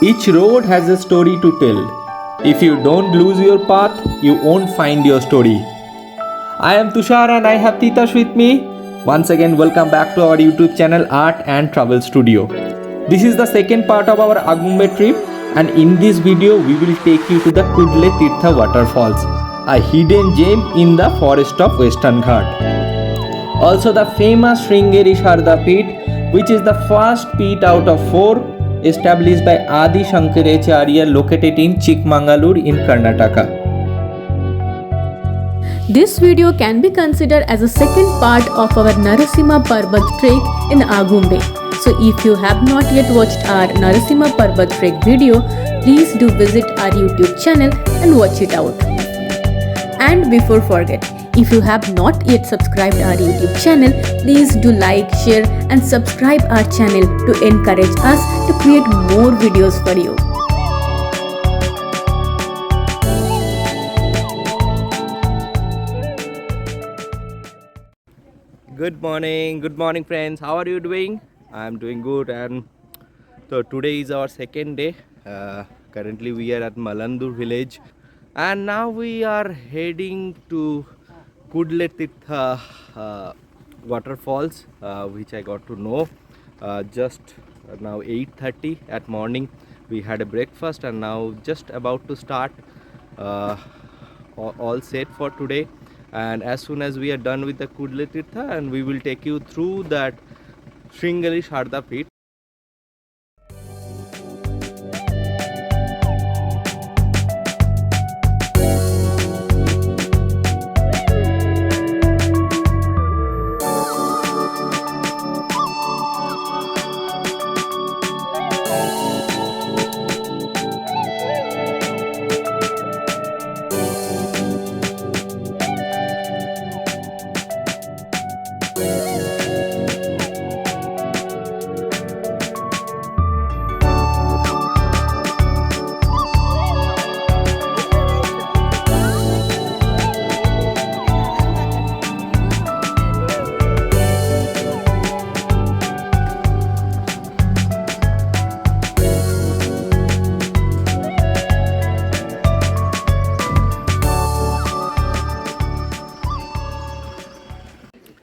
Each road has a story to tell. If you don't lose your path, you won't find your story. I am Tushar and I have Titash with me. Once again, welcome back to our YouTube channel Art and Travel Studio. This is the second part of our Agumbe trip, and in this video we will take you to the Koodlu Theertha Waterfalls, a hidden gem in the forest of Western Ghats. Also the famous Sringeri Sharada Peetham, which is the first peeth out of 4 established by Adi Shankaracharya, located in Chikmagalur in Karnataka. This video can be considered as a second part of our Narasimha Parbat trek in Agumbe. So if you have not yet watched our Narasimha Parbat trek video, please do visit our YouTube channel and watch it out. And before forget, if you have not yet subscribed our YouTube channel, please do like, share and subscribe our channel to encourage us to create more videos for you. Good morning friends. How are you doing? I am doing good, and so today is our second day. Currently we are at Malnad village, and now we are heading to Koodlu Theertha Waterfalls, which I got to know just now 8:30 at morning. We had a breakfast and now just about to start, all set for today. And as soon as we are done with the Koodlu Theertha, and we will take you through that Sringeri Sharada Peetham.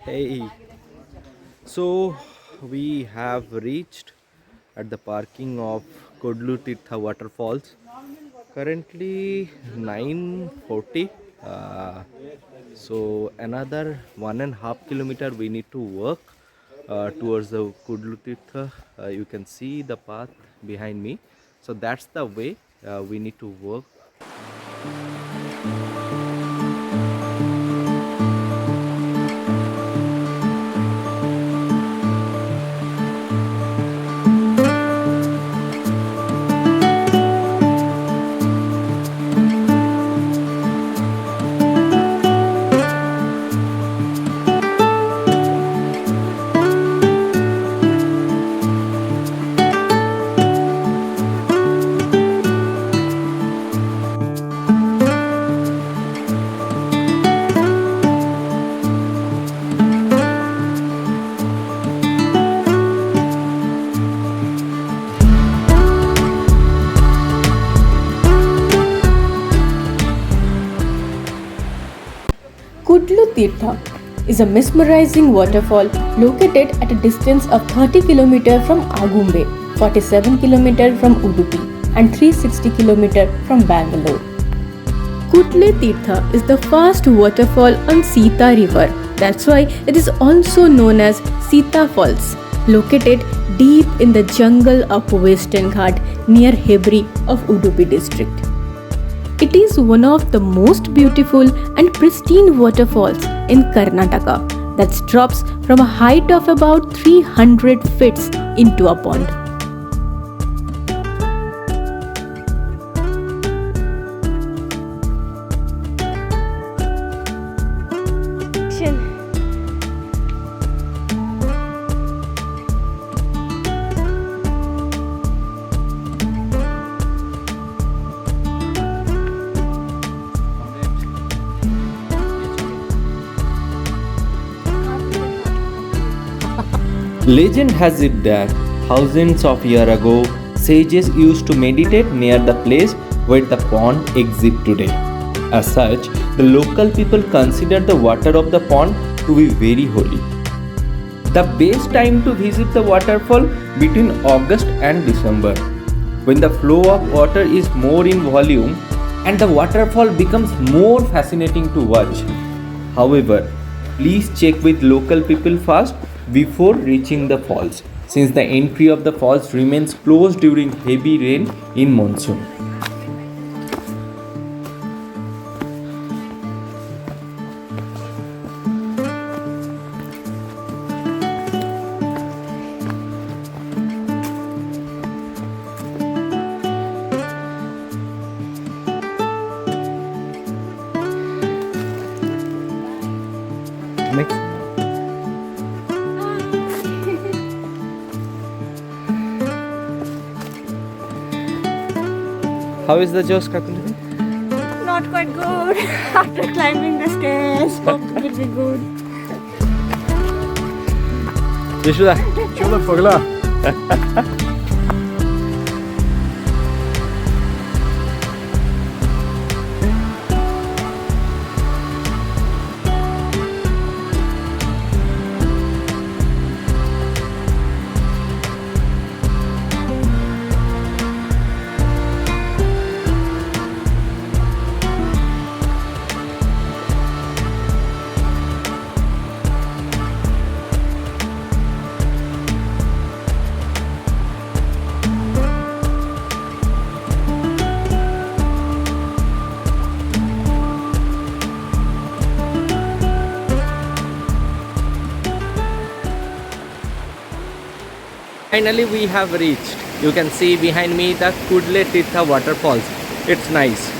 Hey, so we have reached at the parking of Koodlu Theertha Waterfalls. Currently 9:40. So another 1.5 kilometer we need to walk towards the Koodlu Theertha. You can see the path behind me. So that's the way we need to walk. Koodlu Theertha is a mesmerizing waterfall located at a distance of 30 km from Agumbe, 47 km from Udupi and 360 km from Bangalore. Koodlu Theertha is the first waterfall on Sita River. That's why it is also known as Sita Falls, located deep in the jungle of Western Ghats near Hebri of Udupi district. It is one of the most beautiful and pristine waterfalls in Karnataka that drops from a height of about 300 feet into a pond. Legend has it that thousands of years ago, Sages used to meditate near the place where the pond exists today. As such, the local people consider the water of the pond to be very holy. The best time to visit the waterfall between August and December, when the flow of water is more in volume and the waterfall becomes more fascinating to watch. However, please check with local people first before reaching the falls, since the entry of the falls remains closed during heavy rain in monsoon. Next. How is the Jos Kakuli? Not quite good. After climbing the stairs, hope it will be good. Yashoda. Cholo pagla. Finally we have reached. You can see behind me the Koodlu Theertha Waterfalls. It's nice.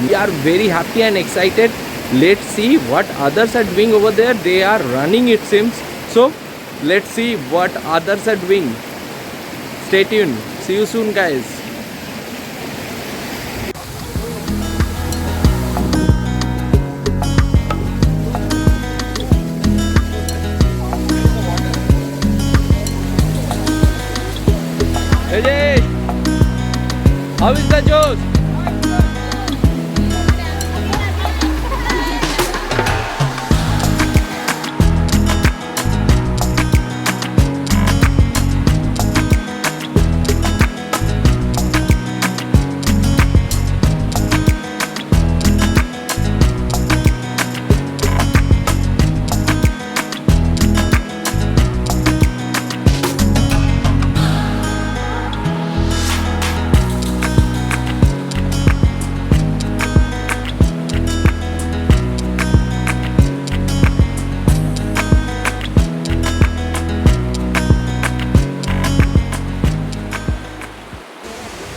We are very happy and excited. Let's see what others are doing over there. They are running, it seems. So let's see what others are doing. Stay tuned. See you soon, guys. Hey, how is the Jos?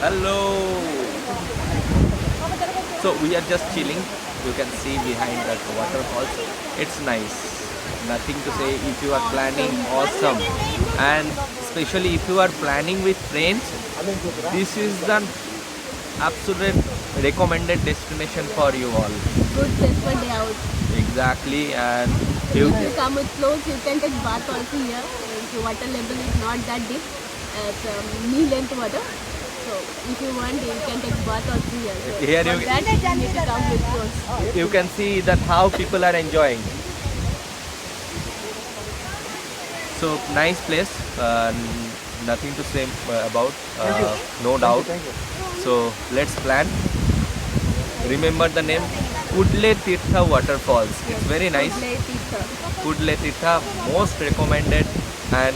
Hello. So we are just chilling. You can see behind that waterfalls. It's nice. Nothing to say. If you are planning, awesome. And especially if you are planning with friends, this is the absolute recommended destination for you all. Good place for day out. Exactly. And If you come with clothes, you can take bath also here. The water level is not that deep. It's knee length water. So if you want, you can take bath also here. So Here for you- that, you need to come with clothes. you can see that how people are enjoying. So nice place. Nothing to say about. No doubt. So let's plan. Remember the name Koodlu Theertha Waterfalls. It's very nice. Koodlu Theertha. Koodlu Theertha, most recommended, and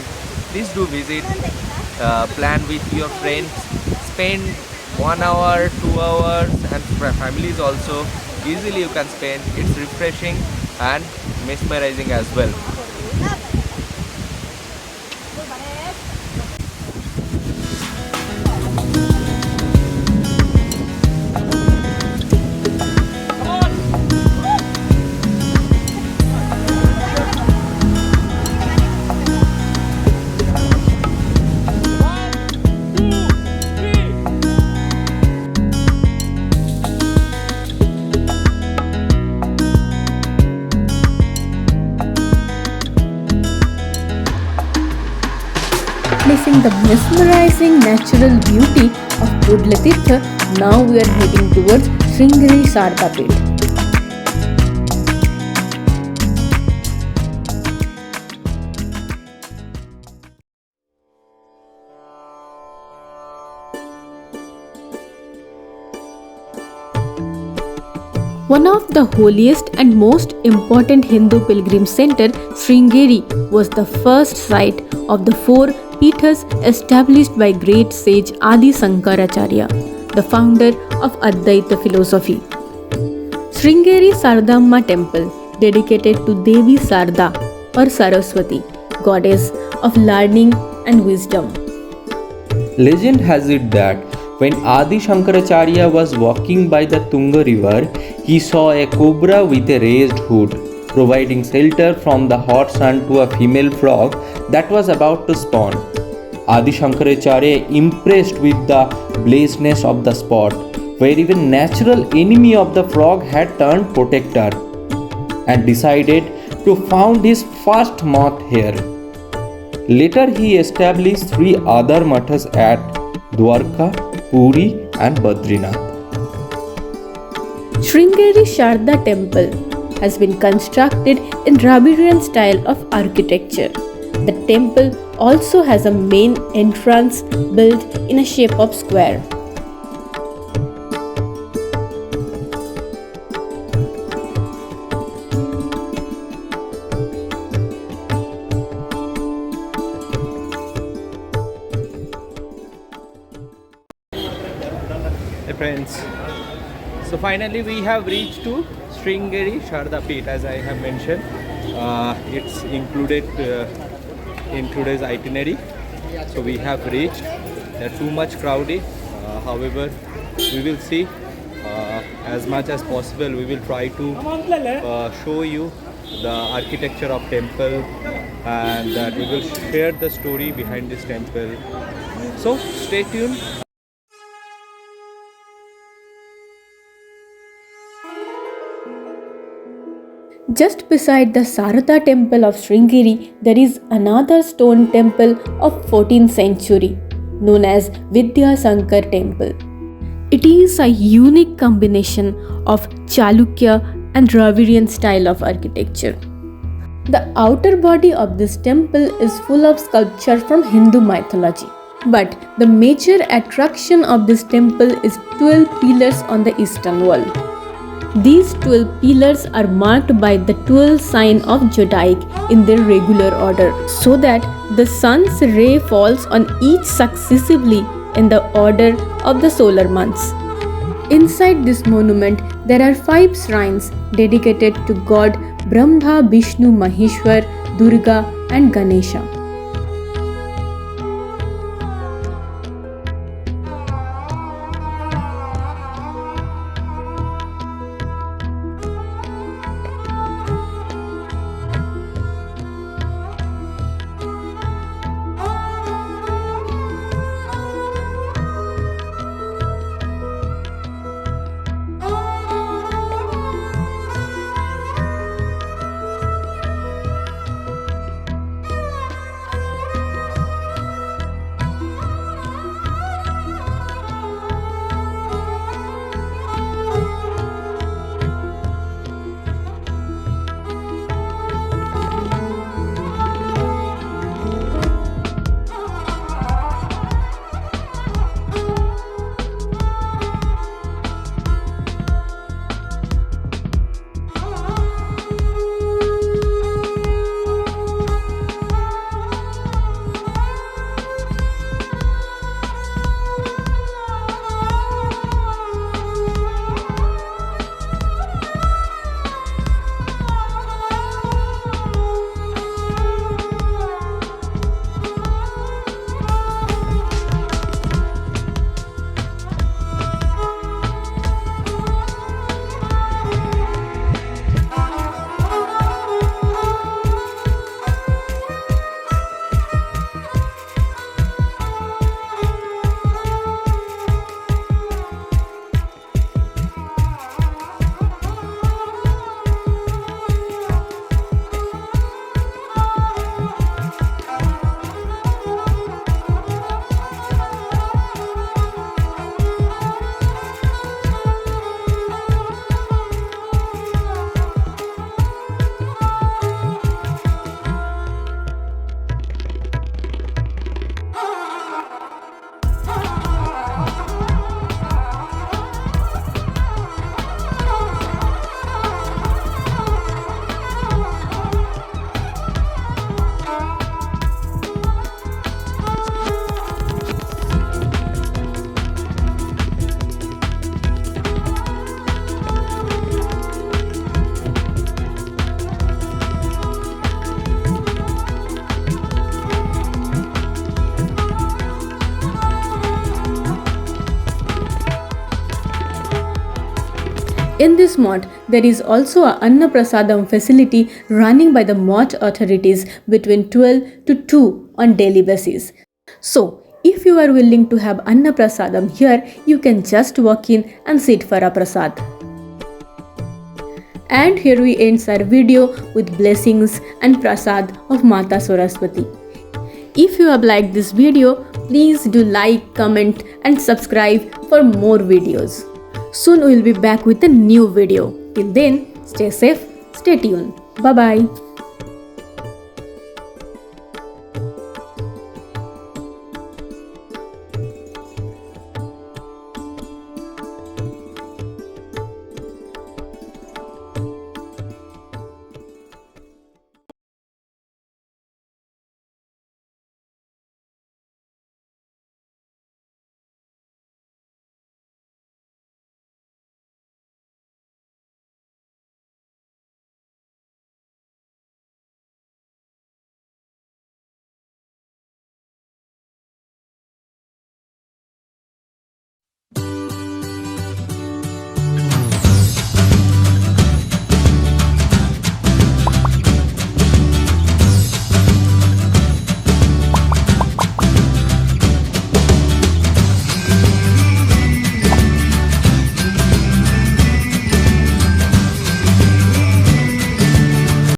please do visit. Plan with your friends. Spend 1 hour, 2 hours, and families also. Easily you can spend. It's refreshing and mesmerizing as well. exploring the mesmerizing natural beauty of Koodlu Theertha, now we are heading towards Sringeri Sharada Peetham. One of the holiest and most important Hindu pilgrim center, Sringeri, was the first site of the four Peethas established by great sage Adi Shankaracharya, the founder of Advaita philosophy. Sringeri Sharadamba temple, dedicated to Devi Sarada or Saraswati, goddess of learning and wisdom. Legend has it that when Adi Shankaracharya was walking by the Tunga River, he saw a cobra with a raised hood, providing shelter from the hot sun to a female frog that was about to spawn. Adi Shankaracharya, impressed with the blazeness of the spot, where even natural enemy of the frog had turned protector, and decided to found his first moth here. Later he established three other mathas at Dwarka, Puri and Badrinath. Sringeri Sharada temple has been constructed in Dravidian style of architecture. The temple also has a main entrance built in a shape of square. Hey friends, so finally we have reached to Sringeri Sharada Peetham, as I have mentioned. It's included in today's itinerary. So we have reached. They're too much crowded. However, we will see as much as possible. We will try to show you the architecture of temple, and that we will share the story behind this temple. So stay tuned. Just beside the Sarada temple of Sringeri, there is another stone temple of 14th century known as Vidyasankar temple. It is a unique combination of Chalukya and Dravidian style of architecture. The outer body of this temple is full of sculpture from Hindu mythology. But the major attraction of this temple is 12 pillars on the eastern wall. These 12 pillars are marked by the 12 sign of zodiac in their regular order, so that the sun's ray falls on each successively in the order of the solar months. Inside this monument, there are 5 shrines dedicated to God Brahma, Vishnu, Maheshwar, Durga and Ganesha. In this mott, there is also a Anna Prasadam facility running by the mott authorities between 12 to 2 on daily basis. So, if you are willing to have Anna Prasadam here, you can just walk in and sit for a prasad. And here we end our video with blessings and prasad of Mata Saraswati. If you have liked this video, please do like, comment and subscribe for more videos. Soon we will be back with a new video. Till then, stay safe, stay tuned. Bye bye.